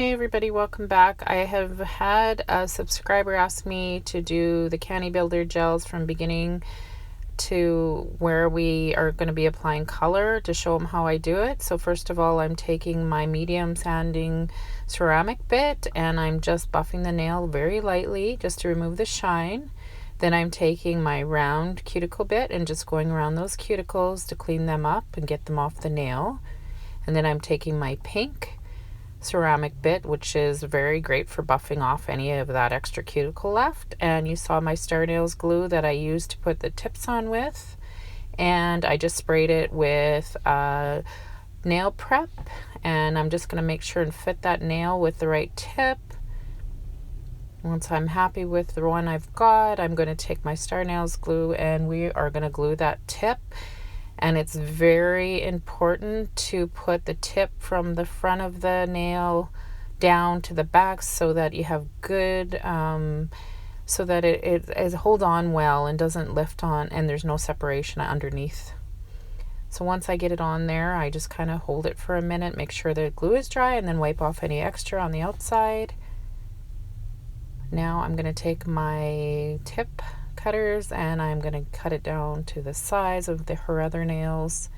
Hey everybody, welcome back. I have had a subscriber ask me to do the Canni gels from beginning to where we are going to be applying color to show them how I do it. So first of all, I'm taking my medium sanding ceramic bit and I'm just buffing the nail very lightly just to remove the shine. Then I'm taking my round cuticle bit and just going around those cuticles to clean them up and get them off the nail. And then I'm taking my pink ceramic bit, which is very great for buffing off any of that extra cuticle left. And you saw my Star Nails glue that I used to put the tips on with, and I just sprayed it with nail prep, and I'm just going to make sure and fit that nail with the right tip. Once I'm happy with the one I've got, I'm going to take my Star Nails glue and we are going to glue that tip. And it's very important to put the tip from the front of the nail down to the back so that you have good, so that it hold on well and doesn't lift on and there's no separation underneath. So once I get it on there, I just kind of hold it for a minute, make sure the glue is dry, and then wipe off any extra on the outside. Now I'm going to take my tip cutters and I'm going to cut it down to the size of her other nails.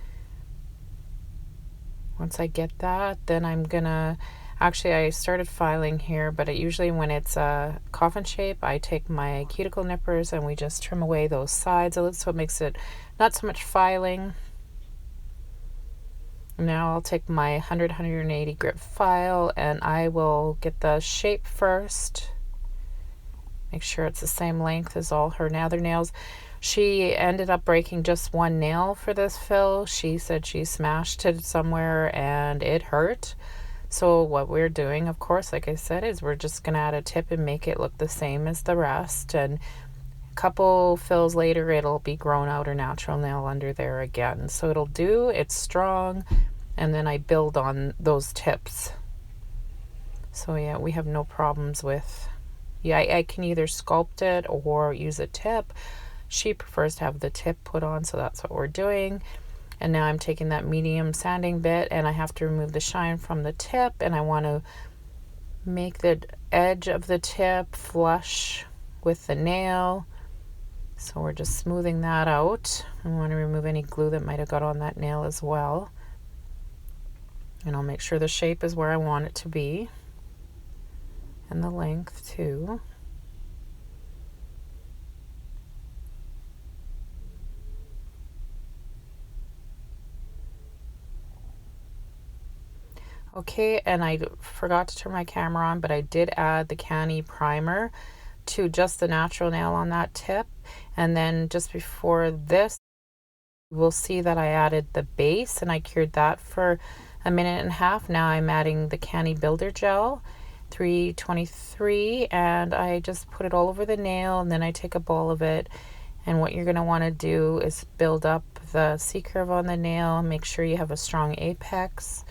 Once I get that, then I'm gonna, actually I started filing here, but usually when it's a coffin shape, I take my cuticle nippers and we just trim away those sides so it makes it not so much filing. Now I'll take my 100-180 grit file and I will get the shape first. Make sure it's the same length as all her other nails. She ended up breaking just one nail for this fill. She said she smashed it somewhere and it hurt. So what we're doing, of course, like I said, is we're just going to add a tip and make it look the same as the rest. And a couple fills later, it'll be grown out or natural nail under there again. So it'll do, it's strong, and then I build on those tips. So yeah, we have no problems with... Yeah, I can either sculpt it or use a tip. She prefers to have the tip put on, so that's what we're doing. And now I'm taking that medium sanding bit and I have to remove the shine from the tip, and I want to make the edge of the tip flush with the nail. So we're just smoothing that out. I want to remove any glue that might have got on that nail as well. And I'll make sure the shape is where I want it to be. And the length too. Okay, and I forgot to turn my camera on, but I did add the Canni primer to just the natural nail on that tip. And then just before this, we'll see that I added the base and I cured that for a minute and a half. Now I'm adding the Canni Builder Gel 323 and I just put it all over the nail, and then I take a ball of it, and what you're going to want to do is build up the C-curve on the nail, make sure you have a strong apex.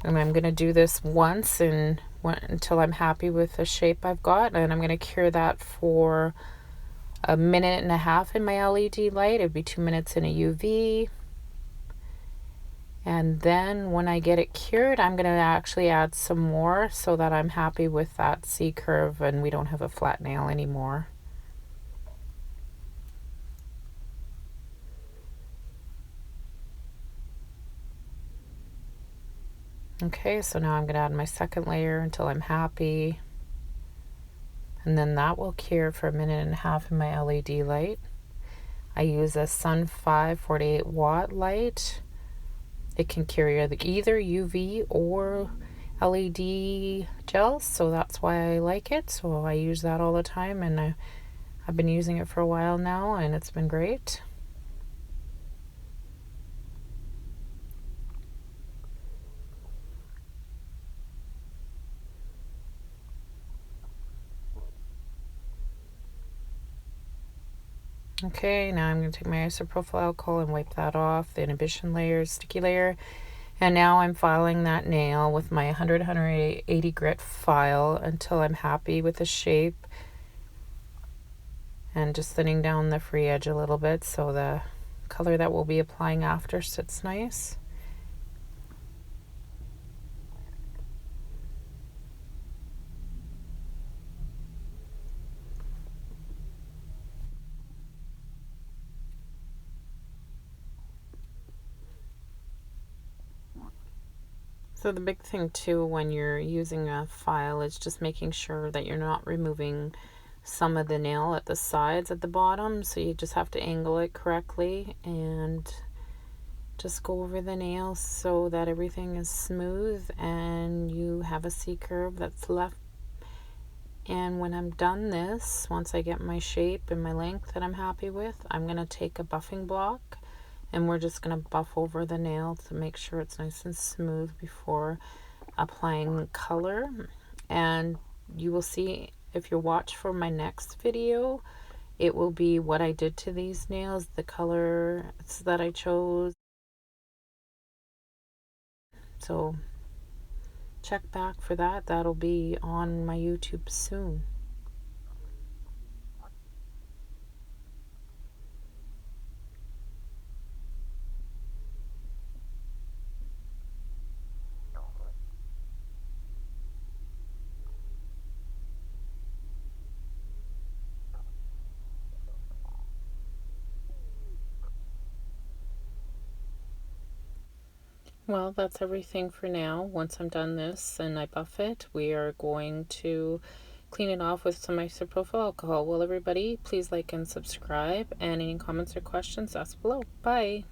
And I'm going to do this once and until I'm happy with the shape I've got, and I'm going to cure that for a minute and a half in my LED light. It'd be 2 minutes in a UV. And then when I get it cured, I'm going to actually add some more so that I'm happy with that C-curve and we don't have a flat nail anymore. Okay, so now I'm going to add my second layer until I'm happy. And then that will cure for a minute and a half in my LED light. I use a Sun 5 48 watt light. It can carry either UV or LED gels, so that's why I like it. So I use that all the time, and I've been using it for a while now, and it's been great. Okay, now I'm going to take my isopropyl alcohol and wipe that off, the inhibition layer, sticky layer. And now I'm filing that nail with my 100-180 grit file until I'm happy with the shape. And just thinning down the free edge a little bit so the color that we'll be applying after sits nice. So the big thing too when you're using a file is just making sure that you're not removing some of the nail at the sides at the bottom. So you just have to angle it correctly and just go over the nail so that everything is smooth and you have a C-curve that's left. And when I'm done this, once I get my shape and my length that I'm happy with, I'm going to take a buffing block and we're just going to buff over the nail to make sure it's nice and smooth before applying color. And you will see, if you watch for my next video, it will be what I did to these nails, the color that I chose. So check back for that. That'll be on my YouTube soon. Well, that's everything for now. Once I'm done this and I buff it, we are going to clean it off with some isopropyl alcohol. Well, everybody, please like and subscribe, and any comments or questions, ask below. Bye!